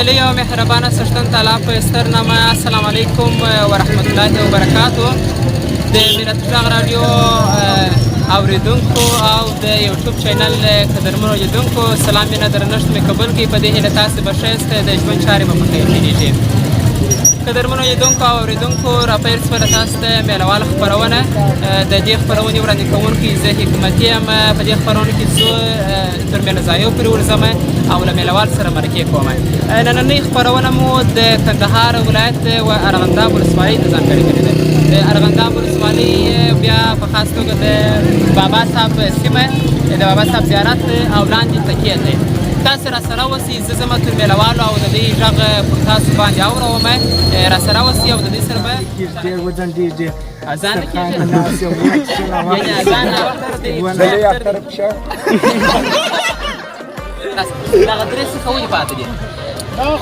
لي مهربانه سرشتن تعالی په ستر نامه السلام علیکم ورحمت الله وبرکاتو د ملت غږ رادیو اوریدونکو او د یوټیوب چینل قدرمنو لیدونکو سلام مینه درنښت مې قبول کړئ په دې هیله تاسې به ښه یاست د ژوند چارې به په خیر تېرېږي قدرمنو لیدونکو او اوریدونکو راپیل شوله تاسو ته مېلهوال خپرونه د دې خپرونې وړاندې کوونکی زه حکمتي یم په دې خپرونه کې زه تر مېلهځایو پورې ورځم او له مېلهوال سره مرکې کوم نننۍ خپرونه مو د کندهار ولایت و ارغنداب ولسوالۍ ته ځانګړې کړې ده د ارغنداب ولسوالۍ بیا په خاص توګه د بابا صاحب سیمه د بابا صاحب زیارت او لاندې تکیه دی تاسو راسره اوسئ زه ځم تر مېلهوالو او د دې غږ پر تاسو باندې اورم راسره اوسئ او د دې سره به ډېر وځنډېږي اذان نه کېږي یعنې اذان ناوخته دی دغه درې څخه ولې پاتې دي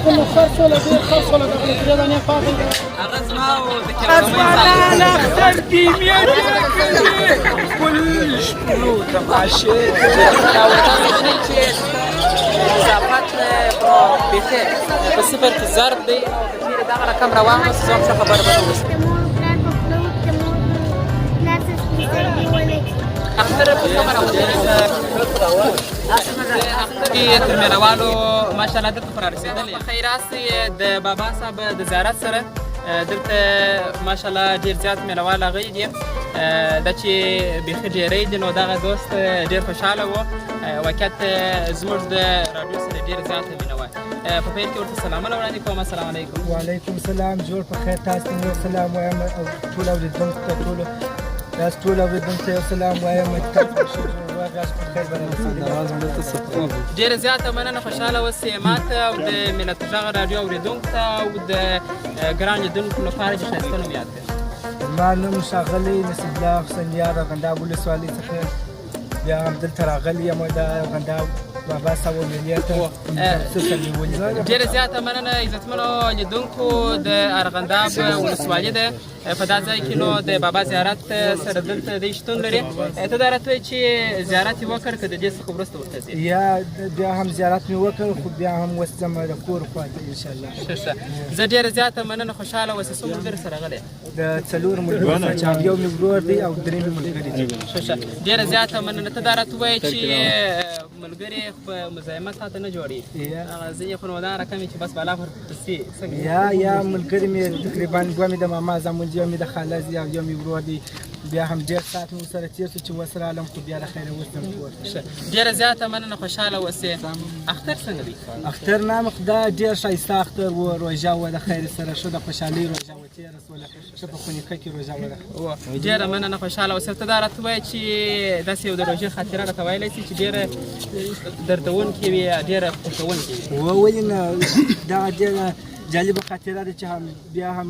خو نو خرڅوله ډېر خرڅوله دغه درې دانې پاتې دي هغه زما او د ځوانان اختر کې میاشتې کوي ټول شپلو تماشې تاسو وینئ چې اضافت بیخي په صفر کې ضرب دی او که چېرې دغه رقم روان اوسي زه هم ښه خبره به اوسم اختر په کومه تر مېلهوالو ماشاءالله دلته خو رارسېدلې په خیر راستئ د بابا صاحب د زیارت سره دلته ماشاءالله ډېر زیات مېلهوال راغلي دي دا چې بیخي ډېری دي نو دغه دوست ډېر خوشحاله و واقعیت زموږ د راډیو سره ډېر زیاته مینه وه په پیل کې ورته سلامونه وړاندې کوم السلام علیکم وعلیکم سلام جوړ په خیر تاسو ته یو سلام وایم او ټول اورېدونکو ته تاسو ټول اورېدونکو ته یو سلام وایم ډېره زیاته مننه خوشحاله اوسئ ماته او د ملت غږ راډیو اورېدونکو ته او د ګران لیدونکو لپاره چې ښایسته نوم یاد کړئ زما نوم ښاغلی نصیب الله حسین یار ارغنداب ولسوالۍ څخه بیا هم دلته راغلی یم د ارغنداب بابا صاحب مېلې ته ډېره زیاته مننه عزتمنو لیدونکو د ارغنداب ولسوالۍ ده په دا ځای کې نو د بابا زیارت سره دلته دی شتون لري ته دا راته وایې چې زیارت یې وکړ که د دې څخه وروسته ورته ځې یا بیا هم زیارت مې وکړ خو بیا هم اوس ځم د کور خواته انشاءالله ښه زه ډېره زیاته مننه خوشحاله اوسې څو ملګري سره راغلی د څلور ملګرو سره یو مې ورور دی او درې مې ملګري دي ښه ډېره زیاته مننه ته دا راته ووایې چې ملګري په مزاحمت تاته نه جوړېږي هغه ځینې خو نو دا رقم چې بس بالا ورپسې یا ملګري مې تقریبا دوه مې د ماما زامن دي یو مې د خاله دي او یو مې ورور دی بیا هم ډېر ساعت مې ورسره تېر شو چې اوس رالم خو بیا له خیره اوس ځم کور ته ډېره زیاته مننه خوشحاله اوسې اختر څنګه دی اختر نام دا ډېر ښایسته اختر و روژه وه د خیر سره ښه د خوشحالۍ روژه وه تېره شوله ښه په خونیکه کې روژه وه ډېره مننه خوشحاله اوسې ته دا راته ووایه چې داسې یو د روژې خاطره راته ویلی شي چې ډېره دردونکې وي ډېره خوښوونکې وي ولې نه دغه ډېره جالب خاطره ده چې هم بیا هم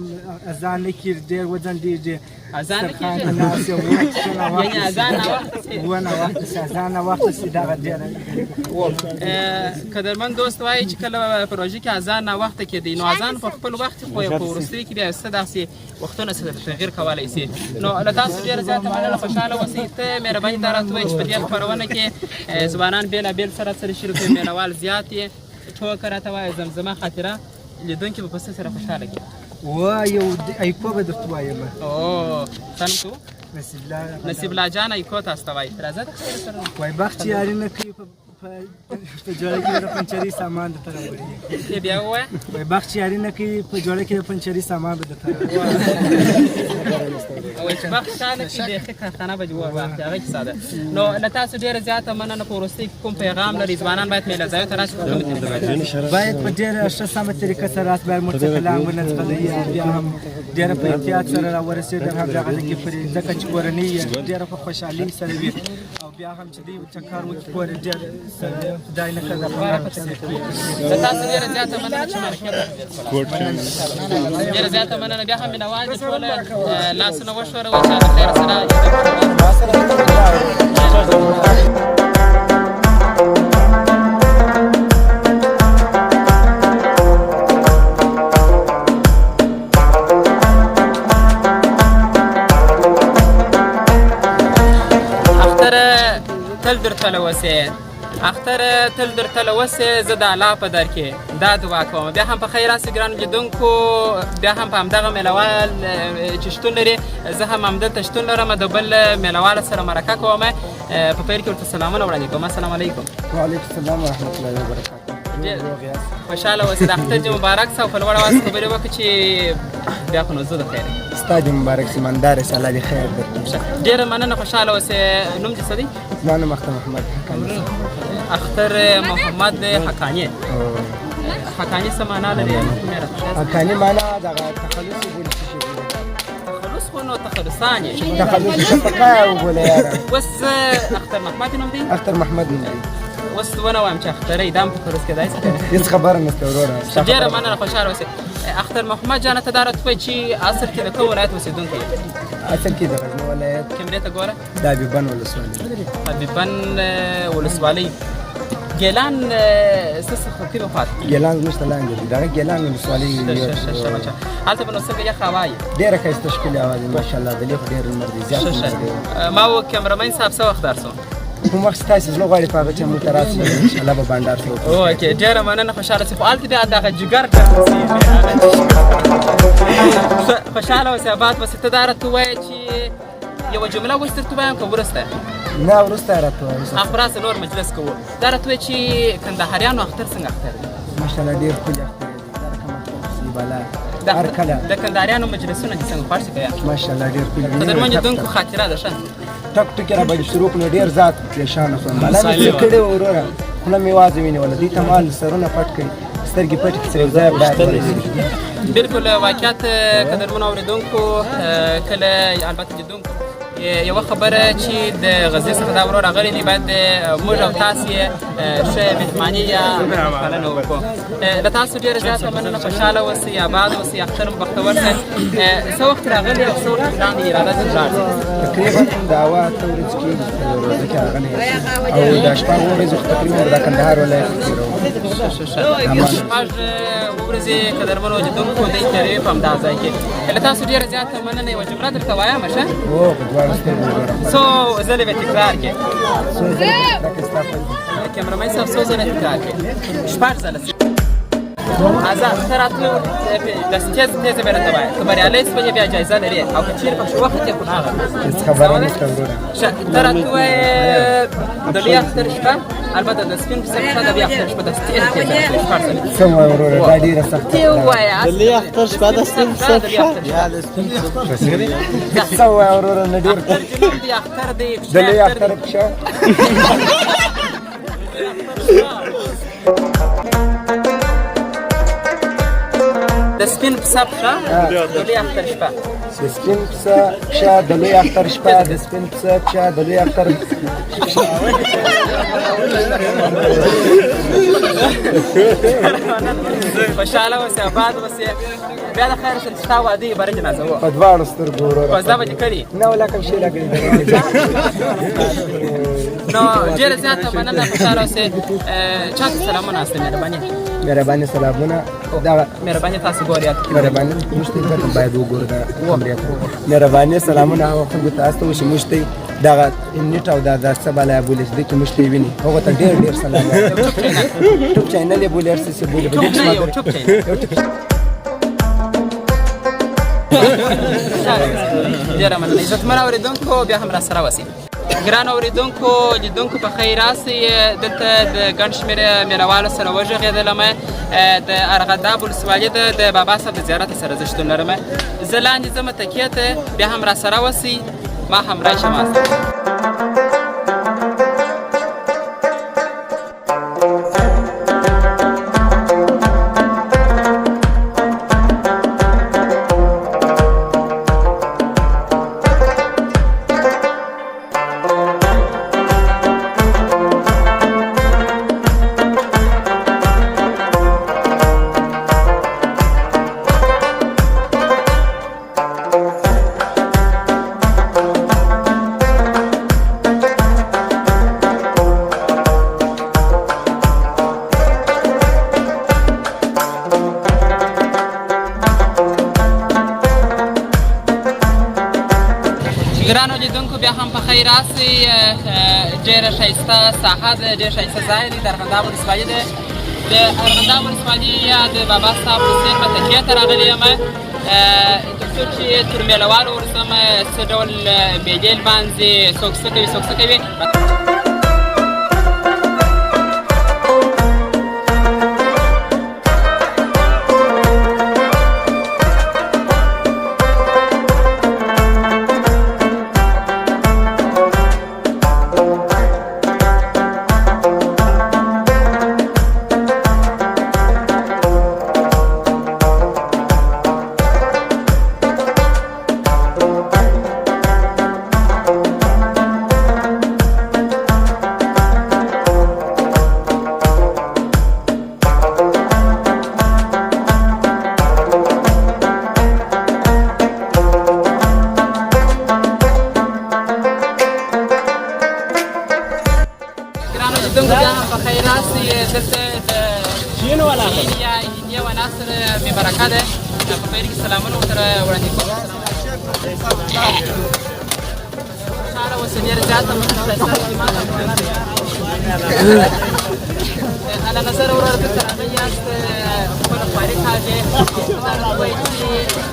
اذان نه کړي ډېر وځنډېږي اذان نه کېږي یعنې اذان ناوخته ونه وخت اذان وخت سي دغه ډېره قدرمن دوست وایي چې کله پروژه کې اذان ناوخته کېدی نو اذان په خپل وخت خو په وروستي کې بیا څه داسې وختونه تغییر کولی شي نو له تاسو ډېره زیاته مننه خوشحاله اوسئ ته مهرباني دا راته ووایي چې په دې خپرونه کې ځوانان بېلابېل سره شریکوي مینهوال زیات یې ټوکه راته وایي زمزمه خاطره لیدونکي به په څه سره خوشحاله کړي یو ایکو به درته وایم اوه تاسو نصیب الله جان ایکو تاسو ته وایي راځه وای بخت یاري نه کوي په جوړه کې د پنچري سامان د طرف وړي بیا وایه وای بخت یاري نه کوي په جوړه کې د پنچري سامان به د طرف وای چې بخت شانه کې د کارخانه به جوړ واخلي هغه کیسه ده نو له تاسو ډېره زیاته مننه په وروستي کې کوم پیغام لري ځوانان باید میله ځایو ته راشي باید په ډېره ښه سمه طریقه سره راست باید مرتقلان ونځغلي بیا هم ډېره په احتیاط سره راورسېدل هم دغه لږې پرې ځکه چې کورنۍ یې ډېره په خوشحالۍ سره وي او بیا هم چې دوی چکر وکړي کور یې ډېر خدای نه کړه له تاسو ډېره زیاته مننه چې مرکې ډېره زیاته مننه بیا هم مینهوال دي ټوله لاسونه وښوروئ چې هغه خیر سره تل درته لوسې اختر تل درته لوسې زه د الله په در کې دا دعا کوم بیا هم په خیر راسئ ګرانو لیدونکو بیا هم په همدغه میلهوال چې شتون لري زه هم همدلته شتون لرم د بل میلهوال سره مرکه کوم په پیل کې ورته سلامونه وړاندې کوم السلام علیکم وعلیکم السلام ورحمت الله وبرکاته خوشحاله اوسئ د اختر دې مبارک سه او په لوړ اواز خبرې وکړه چې بیا خو نو زه د خیر ستا دې مبارک سي مندار سه الله دې خیر درکړي ډېره مننه خوشحاله اوسئ نوم دې څه دی زما نوم اختر محمد اختر محمد حقاني حقاني څه معنا لري حقاني معنا دغه تخلص وبول شي تخلص خو نو تخلصان یې تخلص شفقه وبول یاره اوس اختر محمد نوم دی اختر محمد نوم دی اوس ونه وایم چې اخترې دام په خروس کې دای څه هیڅ خبره نشته وروره ډېره مننه خوشحاله اوسئ اختر محمد جان ته دا راته وایي چې اصل کې د کوم ولایت اوسېدونکی یې اصل کې د غزني ولایت کمرې ته ګوره د حبیبان ولسوالۍ حبیبان ولسوالۍ ګیلان څه خطي به خواته ګیلان زموږ ته لاندې دی دغه ګیلان ولسوالۍ هلته به نو څنګه یخه هوا یې ډېره ښایسته ښکلې هوا دی ماشاءالله دلې خو ډېر لمر دی زیات ما و کیمرمین صاحب څه وخت درسو کوم وخت ستاسې زړه غواړي په هغه چې موږ ته راشي انشاءالله به بانډار ته وکړو اوکې ډېره مننه خوشحاله اوسئ خو هلته بیا دغه جګر خوشحاله اوسئ اباد اوسئ ته دا راته ووایه چې یوه جمله اوس درته ووایم که وروسته نه وروسته راته ووایه خو راسه نور مجلس کوو دا راته ووایه چې کندهاریانو اختر څنګه اختر دی ماشاءالله ډېر ښکلي اختر دی دا رقم اختر چې بالا هر کله د کندهاریانو مجلسونه دي څنګه خوښ شي که یا ماشاءالله ډېر ښکلي قدرمن لیدونکو خاطره ده ښه ټک ټکې را باندې شروع کړو ډېر ذات پریشانه شوم بالا مې څه کړی و وروره خوله مې وازه ونیوله دوی ته مال سرونه پټ کړي سترګې پټې کړي یو ځای باید بالکل واقعیت قدرمنو اورېدونکو کله البته لیدونکو یوه خبره چې د غزني څخه دا ورور راغلی دی باید موږ او تاسې یې ښه مهرباني یا پالنه وکړو له تاسو ډېره زیاته مننه خوشحاله اوسئ اباد اوسئ اختر مو بختور دی څه وخت راغلی او څه وخت وړاندې اراده ده ولاړ تقریبا د هوا اته ورځې کېږي روزه کې راغلی او د شپږو ورځو تقریبا د کندهار ولایت کې شپږ ورځې قدرمنو لیدونکو دی تېروي په همدغه ځای کې له تاسو ډېره زیاته مننه یوه جمله درته وایم ښه څو ځلې به تکرار کړې کیمرمین صاحب څو ځلې تکرار کړې شپږ ځله ازاد ته راتلو داسې تیزه به راته وایه که بریالی شوې بیا جایزه لرې او که چېرې پکښې وخت یې خو هغه هېڅ خبره نشته وروره ته راته ووایې د لوی اختر شپه البته د سپین پسه شپه د لوی اختر شپه داسې تېزه شپږ ځلې څه وایه وروره دا ډېره سخته ته ووایه د لوی اختر شپه د سپین پسه څه وایه وروره نه ډېر اختر دی د لوی اختر پښه د سپین پسه پښه د لوی اختر شپه د سپین پسه پښه د لوی اختر شپه د سپین پسه پښه د لوی اختر خوشحاله اوسې آباد اوسې بیا د خیر سره چې ستا واده یې بره جنازه وه په دواړو سترګو وروره کوزده به دې کړي نه ولا کوم شی لګړي نو ډېره زیاته مننه خوشحاله اوسې چا ته سلامونه هسته مهرباني مهرباني سلامونه دغه مهرباني تاسو ګورئ مهرباني موږ ته باید وګورو دا خبرې مهرباني سلامونه هغه خلکو ته تاسو وشي موږ ته دغه نیټ او دا څه بالا بولې دې کې موږ ته ویني هغه ته ډېر ډېر سلام یوټیوب چینل یې بولې ارسي بولې یوټیوب چینل ډېره مننه عزتمن اورېدونکو بیا هم راسره اوسئ ګران اورېدونکو لیدونکو په خیر راسئ دلته د ګڼ شمېره مینهوالو سره وغږېدلم د ارغنداب ولسوالي د بابا صاحب د زیارت سره زه شتون لرم زه لاندې ځم تکیې ته بیا هم راسره اوسئ ما همراه شماست ګرانو لیدونکو بیا هم په خیر راسئ ډېره ښایسته ساحه ده ډېر ښایسته ځای دی د ارغنداب ولسوالي دی د ارغنداب ولسوالي یا د بابا صاحب حسین په تکیې ته راغلی یم تر څو چې تر میله والو ورځم څه ډول میلې لمانځي څوک څه کوي څوک څه کوي برکه ده په خیر کې سلامونه ورته وړاندې کوم خوشحاله اوسئ ډېر زیاته على نظر ورور دلته راغلي یاست خپله خواري کاږئ وایي چې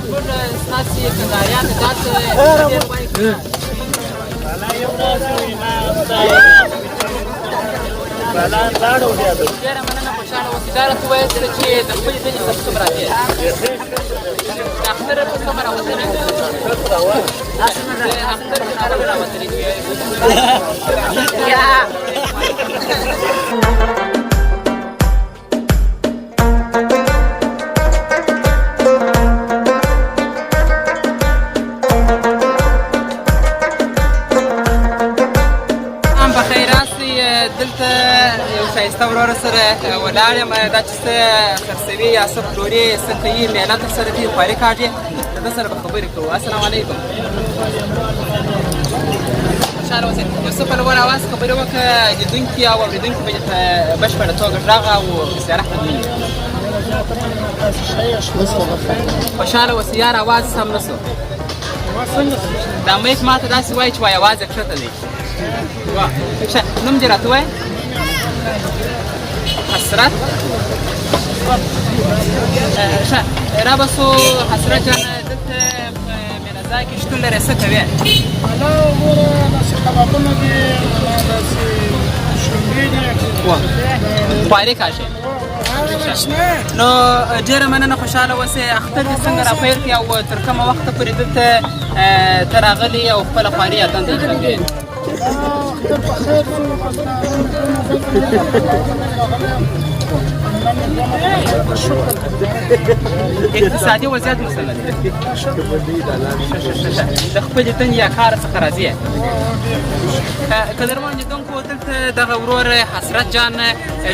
ټول ستاسې کنداریان داسې ډېر وایي ډېره مننه خوشحاله اوسئ دا راته ووایاست چې د خپلې ډلې څخه کوم راځئ د اختر په کومه راوتلي د اختر په ناروغ راوتلي دلته یو ښایسته ورور سره ولاړ یم دا چې څه خرڅوي یا څه پلوري څه کوي میله ترسره کوي خواري کاږي د ده سره به خبرې کوو السلام علیکم خوشحاله اوسئ یو څه په لوړ اواز خبرې وکړه لیدونکي او اورېدونکي به په بشپړه توګه غږ او زیاره ختمېږي خوشحاله اوسئ یار اواز سم نه شو دا میک ماته داسې وایي چې وایي اواز یې کښته دی نوم دې راته ووایه حسرت ښه رابسو حسرت جان دلته په میله ځای کې شتون لري څه کوې هلا وګوره داسې کبابونه دي داسې شړومبې دي خواري کاږي نو ډېره مننه خوشحاله اوسئ اختر دې څنګه راپیل کړي او تر کومه وخته پورې دلته ته راغلي او خپله خواري یا دنده اجرا کوې اختر په خیر شو اقتصادي وضعیت مثلا د خپلې دنیا کار څخه راځي. قدرمن لیدونکو دلته دغه ورور حسرت جان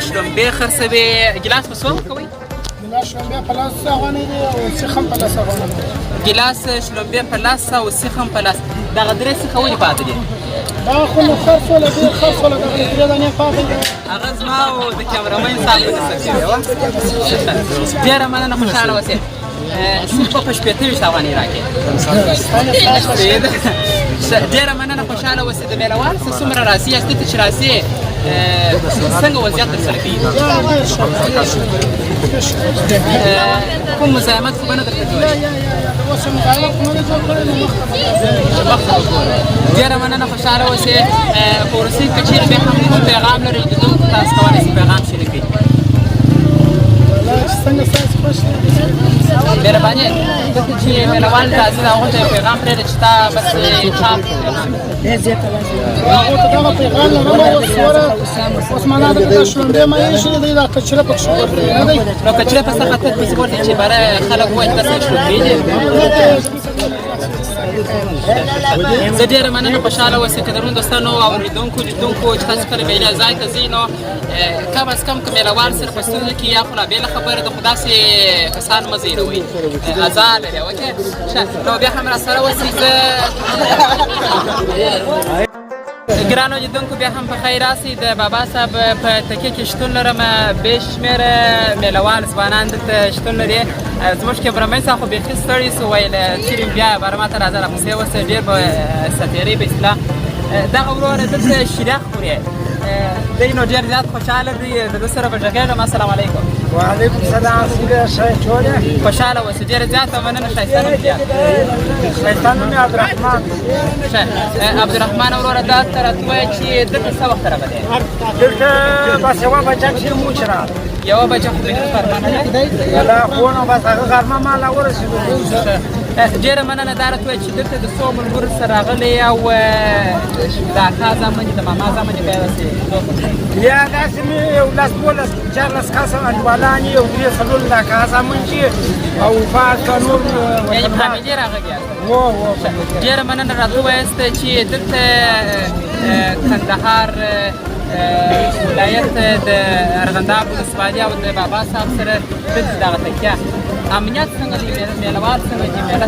شلومبې خرڅوي. ګیلاس په څو کوئ؟ ګیلاس شلومبې په لاس افغانۍ دی او سیخ هم په لاس افغانۍ دی. ګیلاس شلومبې په لاس او سیخ هم په لاس. دغه درې سیخه ولې پاتې دي؟ دا خو نو خرڅ ولا ډېر خرڅ ولا دغه درې دانې پاتې دي. هغه زما او د کیمرامین صاحب په نسبت شوې وه. ډېره مننه، خوشحاله اوسئ. سیخ به په شپېته ویشت افغانۍ راکړې. ډېره مننه، خوشحاله اوسئ. د مېله وال څومره راځي یا دلته چې راځي څنګه وضعیت ترسره کوي؟ کوم مزاحمت خو به نه درته کوي؟ ډېره مننه، خوشحاله اوسئ. په وروستۍ کې چېرې بیا هم کوم پیغام لرئ لیدونکو ته، تاسو کولی شئ پیغام شریک کړئ. مهرباني دلته چې مېله وال راځي هغو ته یو پیغام پرېږده چې تا بس چاپ پیغام هغو ته دغه پیغام لرم. اوس معنا ده دا شلومبې مایل شوي دی، دا کچره پکې ورته نه دی. نو کچره پسې خطر پسې ورته چې باره خلک ووایي داسې شلومبې دي. زه ډېره مننه، خوشحاله اوسئ. قدرمن دوستانو او اورېدونکو لیدونکو چې تاسو کله مېلې ځای ته ځئ نو کم از کم که مېله وال سره په ستونزه کې یا خو لا بېله خبره ده، خو داسې کسان مه ځېروئ، ازار لري. اوکې نو بیا هم راسره اوسئ. زه ګرانو لیدونکو بیا هم په خیر راسئ. د بابا صاحب په تکیه کې شتون لرم. بې شمېره مېله وال ځوانان دلته شتون لري. زموږ کیمرامین صاحب خو بیخي ستړی سو، ویل چیرې بیا باره ما ته راځه راپسې اوسه، ډېر به سفیرۍ په اصطلاح. دغه وروره دلته شیره خوري دی نو ډېر زیات خوشحاله دی. د ده سره به غږېږم. السلام علیکم. وعلیکم سلام. څنګه ښه ټول یې؟ خوشحاله اوسئ. ډېره زیاته مننه. ښایسته نوم دی؟ ښایسته نوم یې عبدالرحمن. ښه عبدالرحمن وروره دا ته راته ووایه چې دلته څه وخت راغلی؟ دلته بس یوه بجه کښې مو چې راغله. یوه بجه خو بیخي غرمه نه دی؟ ولا خو نو بس هغه غرمه ما لا ورسېدو. ډېره مننه. دا راته ووایه چې دلته د څو ملګرو سره راغلی او د اکا زامن دي، د ماما زامن دي، بیا داسې یا داسې مې یو لس دولس چارلس کسه انډیوالان یو درې څلور د اکا زامن چې او بعض نور یعنې فامیلي راغلي یاست. ډېره مننه. راته ووایاست چې دلته کندهار ولایت د ارغنداب ولسوالي او د بابا صاحب سره دلته دغه تکیه امنیت څنګه دی؟ مېله وال څنګه دي؟ مېله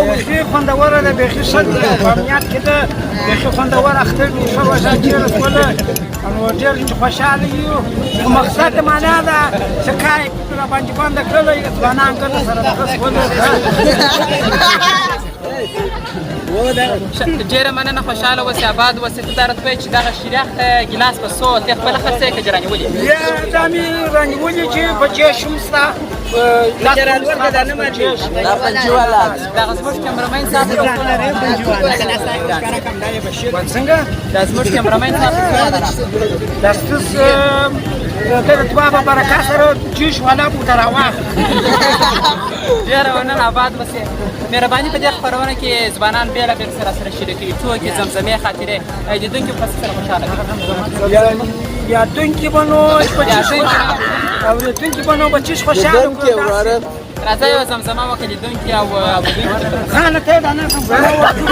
بیخي خوندوره ده، بیخي ښه ده. په امنیت کې ده بیخي خوندوره اختر دي، ښه روژه تېره شوله نو ډېر چې خوشحاله یو. خو مقصد د معنا ده چې کار یې راباندې بنده کړی، ځوانان کله سره دغه شوله. ډېره مننه، خوشحاله اوسئ، اباد اوسئ. ته دا راته وایې چې دغه شیریخ ګیلاس په څو ته خپله خرڅوې که رانیولې؟ دا مې رانیولې چې بچې شم ستا دغه زموږ کیمرامین صاحب څنګه دا زموږ کیمرامین صاحب دا ستاسو د بابا برکت سره جوش والا بوته راواخله. ډېره مننه، اباد اوسئ. مهرباني په دې خپرونه کې ځوانان بېلابېل سره شریکوي، ټوکې زمزمې خاطرې لیدونکي په سره خوشحاله کوي. یادونکي به نو اورېدونکي به نو بچیش خوشحاله کړو. راځه یوه زمزمه وکړه لیدونکي او اورېدونکي. خانه ته یې دا نه زمزمه وکړو.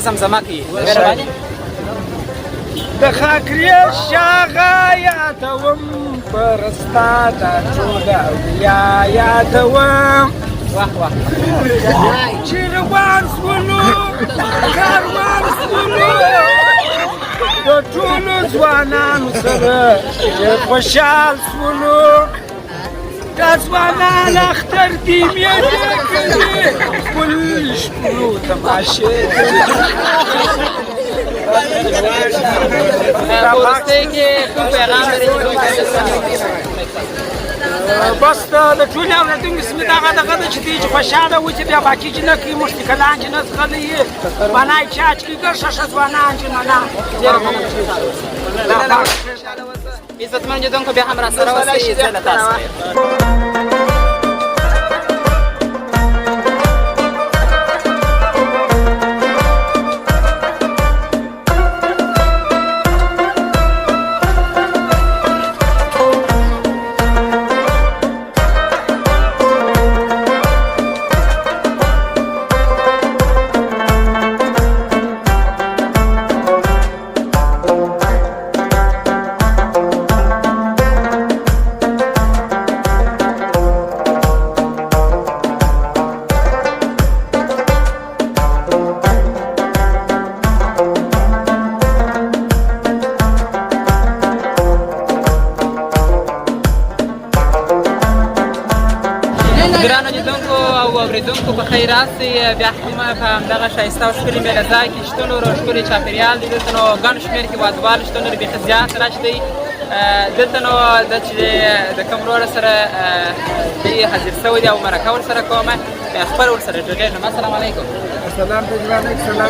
زمزمه کوي. مهرباني د خاکریه شاغه یادوم پرستا د ټول اولیا یادوم. واه واه چې روان شولو کاروان شولو د ټولو ځوانانو سره ډېر خوشحال شولو. دا ځوانان اختر دي مېلې کوي، خپل شپلو تماشې وروستۍ کې کوم پیغام لرئ؟ بس د ټولې اورېدونکو سمې دغه ده چې دوی چې خوشحاله اوسي، بیا باقي چې نه کوي، موږ کلان چې نه ځغلي، مانا یې چاچ کېږي ښه ځوانان چې مانا عزتمن لیدونکو بیا هم راسره اوسئ زه له تاسو سره یم. ګرانو لیدونکو او اورېدونکو په خیر راستئ. بیا هم په همدغه ښایسته او ښکلي میله ځای کې شتون لرو، ښکلی چاپېریال دی. دلته نو ګڼ شمېر هېوادوال شتون لري، بیخي زیات رش دی. دلته نو زه چې د کوم وروره سره دی حاضر شوی دی او مرکه ورسره کومه، خبر ورسره ډغېږم. السلام علیکم. السلام علیکم. سلام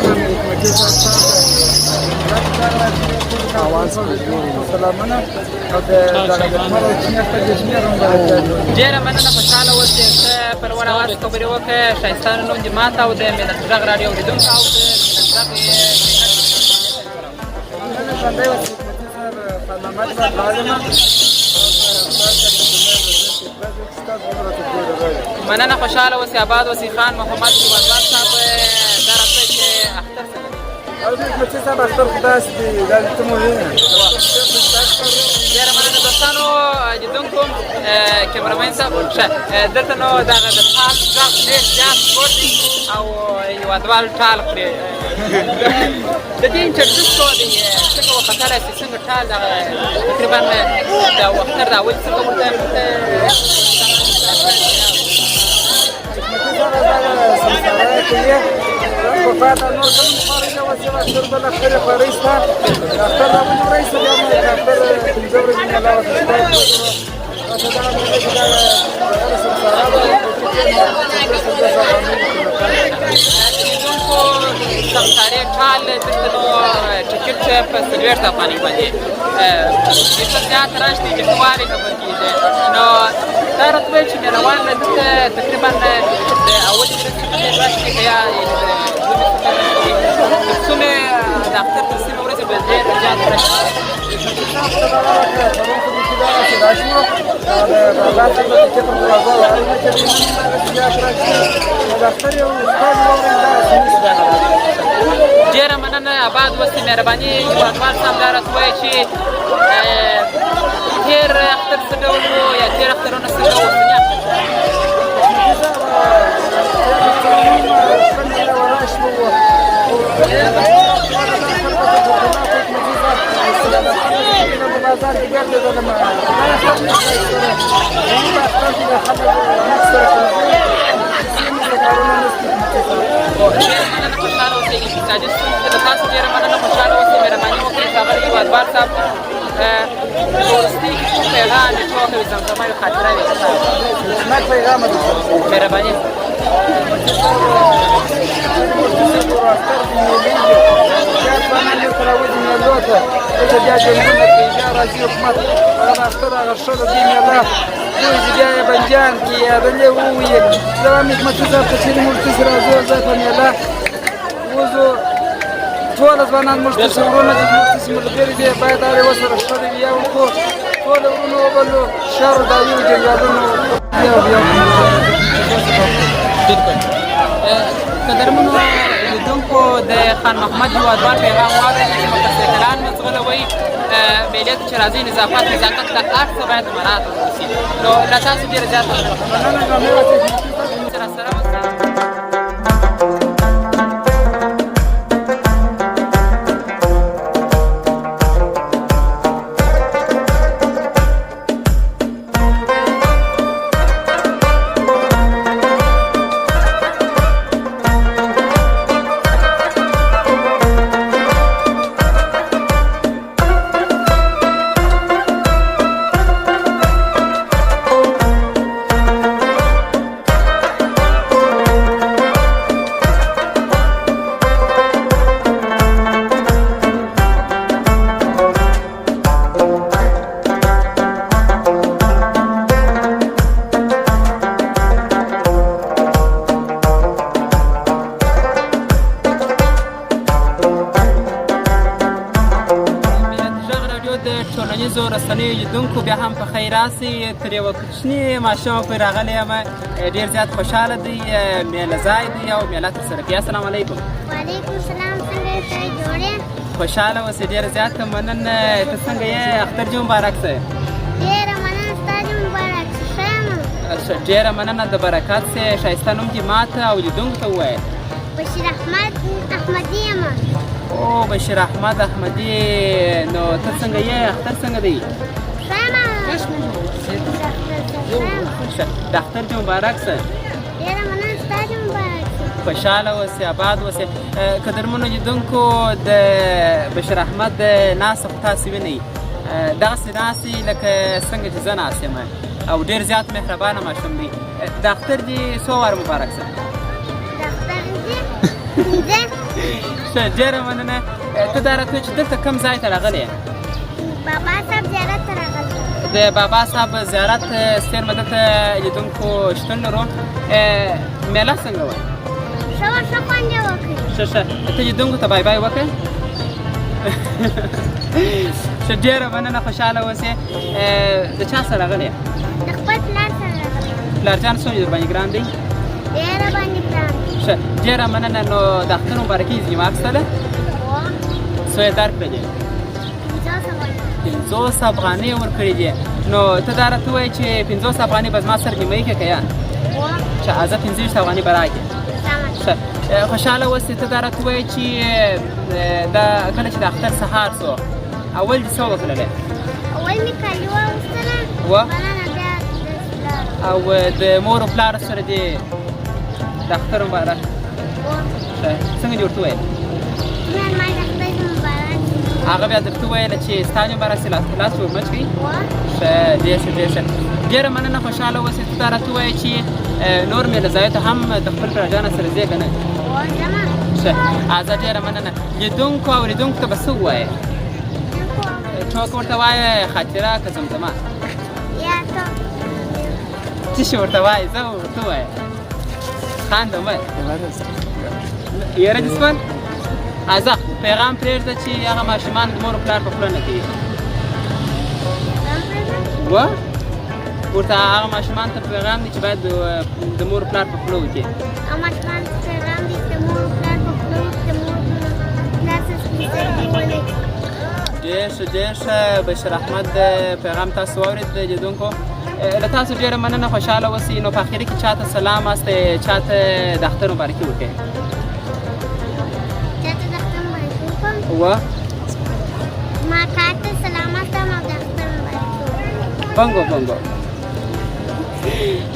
سلامونه او د ډېره مننه، خوشحاله اوسئ. ښه په لوړ اواز خبرې وکړه. ښایسته نوم دې ماته او د ملت غږ راډیو اورېدونکو او د مننه، خوشحاله اوسئ، آباد اوسئ. خان محمد هېوادوال صاحب دا راته چې اختر څه مچي صاحب اختر خو داسې دی، دا ته مو وینم. ډېره مننه دوستانو لیدونکو. کیمرامین صاحب ښه دلته نو دغه د ټال غږ ډېر زیات لوړ دی او هېوادوال ټال خوري. د دې انټرډیوس کوه دی څنګه وختلی چې څنګه ټال دغه تقریبا د اختر د اول څنګه ورته وفاة النور كم خارجة وسيلة شرب الأخير فريسة الأخير من رئيسة اليوم الأخير تنزور من الله سمسارې ټال دلته نو ټکټ په 40 افغانۍ باندې ډېر زیات رش دی، جهوارې خبر کېږي. نو دا راته وویل چې مېلهوال دلته تقریبا د اولې ورځې څخه رش دی یا تر څومې د اختر تر څومې ورځې به ډېر زیات رش ډېره مننه، آباد اوسئ. مهرباني هېوادوال صاحب دا راته ووایه چې تېر اختر څه ډول و یا تېر اخترونه څه ډول خوشحاله اوسئ. اقتصادي ستونزې له تاسو ډېره مننه، خوشحاله اوسئ. مهرباني وکړئ ښاغلی هېوادوال صاحب وروستۍ کې کوم پیغام یې ټوکه وي، زمزمه وي، خاطره وي مهرباني بنجان کې یادلې وویل زما حکمت صاحب ته چې موږ تاسو راځو زه په میله وزو ټول ځوانان موږ ته ورونه چې موږ تاسو ملګري دي باید دا وسره شته بیا وکړو ټول ورونه وبلو شهر دا یو جنګالونو قدرمنو لیدونکو د خان محمد هېوادوال پیغام واورئ چې متساهلان مه ځغلوئ. میلې ته چې راځئ نظافت نزاکت دا هر څه باید مراعات وسي. نو له تاسو ډېره زیاته راسره عزیزو رسنیو لیدونکو بیا هم په خیر راسئ. تر یوه کوچني ماشومه پورې راغلی یم، ډېر زیات خوشحاله دی، میله ځای دی او میله ترسره کوي. السلام علیکم. وعلیکم السلام. څنګه یې جوړ یې؟ خوشحاله اوسئ. ډېره زیاته مننه. ته څنګه یې؟ اختر دې مبارک شه. ډېره مننه. ستا دې مبارک شه. ښه یم. ډېره مننه د برکت شه. ښایسته نوم دې ماته او لیدونکو ته ووایه. بشیر احمد احمدي یم. او بشیر احمد احمدي. نو ته څنګه یې؟ اختر څنګه دی؟ ښه یم. د اختر دې مبارک شه. ډېره مننه. ستا دې مبارک شه. خوشحاله اوسئ، آباد اوسئ. قدرمنو لیدونکو د بشیر احمد ناسته خو تاسې وینئ، دغسې ناستې لکه څنګه چې زه ناست یم او ډېر زیات مهربانه ماشوم دی. د اختر دې څو واره مبارک شه. د اختر دې پنځه. ښه، ډېره مننه. ته دا راته وایه چې دلته کوم ځای ته راغلی یې؟ بابا صاحب زیارت ته راغلی. د بابا صاحب زیارت څېرمه دلته لیدونکو شتون لرو. میله څنګه وه؟ ښه وه، ښه خوند یې وکړ. ښه، ته لیدونکو ته بای بای وکړه. ښه، ډېره مننه. خوشحاله اوسې. د چا سره راغلی یې؟ د خپل پلار سره راغلی. پلارجان څومره در باندې ګران دی؟ ډېره باندې ګران. ښه، ډېره مننه. نو د اختر مبارکي ځینې واخیستله؟ هو. څو یې درکړلې؟ 50 افغانۍ یې ورکړې دي. نو ته دا راته ووایه چې 50 افغانۍ به زما سره نیمایي کړې که یا؟ هو. ښه، زه 25 افغانۍ به راکړې. ښه، خوشحاله اوسې. ته دا راته ووایه چې کله چې د اختر سهار سو اول دې څه وکړلی؟ اول مې کالي واغوستله. وه. بلنه بیا دستار. او د مور او پلار سره دې د اختر مبارک. هو. ښه، څنګه دې ورته وویل؟ مېرمن د خدای دې مبارک. هغه بیا درته وویله چې ستا دې مبارک سي، لاس ور مچ کړي. هو. ښه، ډېر ښه، ډېر ښه. ډېره مننه. خوشحاله اوسې. ته دا راته ووایه چې نور میله ځایو ته هم د خپل پلارجانه سره ځې که نه؟ هو ځمه. ښه، زه ډېره مننه. لیدونکو او اورېدونکو ته به څه ووایې؟ ټوک ورته وایه، خاطره که زمزمه؟ یا ته څه شي ورته وایې؟ زه ورته ووایه. خانده مه یاره دې سپن. زه پیغام پرېږده چې هغه ماشومان د مور و پلار په خوله نه کوي. وه، ورته هغه ماشومان ته پیغام دی چې باید د مور و پلار په خوله وکړي. هغه ماشومان ته پیغام دی چې د مور و پلار په خوله وکړي، د مور و پلار څخه سپین سترګې ولري. ډېر ښه، ډېر ښه. بشیر احمد پیغام تاسو واورېد لیدونکو. له تاسو ډېره مننه. خوشحاله اوسئ. نو په اخري کې چاته سلام است، چاته د اختر مبارکي وکړئ. چاته د اختر مبارکي وکړم؟ وه. ما کاته سلام استم او د اختر مبارکي وکړم. بنګو بنګو.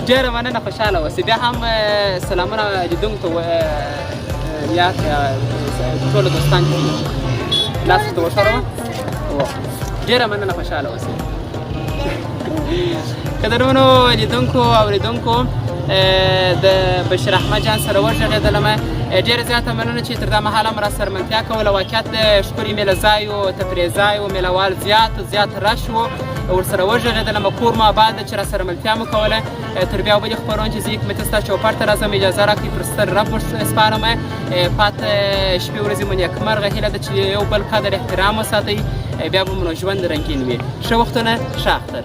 ډېره مننه. خوشحاله اوسئ. بیا هم سلامونه لیدونکو ته یا ټولو دوستان چې لاس ورته وښوروه. ډېره مننه. خوشحاله اوسئ. قدرمنو لیدونکو او اورېدونکو، د بشیر احمد جان سره وغږېدلم. ډېره زیاته مننه چې تر دا مهاله مو راسره ملتیا کوله. واقعیت د ښکلي میله ځایو، تفریح ځایو، میله وال زیات رش و. ورسره وغږېدلم. کور مو آباد ده چې راسره ملتیا مو کوله. تر بیا بلې خپرونې چې زه حکمتي ستا چوپړ ته راځم، اجازه راکړئ پر ستر رب سپارم. پاته شپې ورځې مو نیکمرغه. هیله ده چې یو بل قدر احترام وساتئ، بیا به مو ژوند رنګین وي. ښه وختونه، ښه اختر.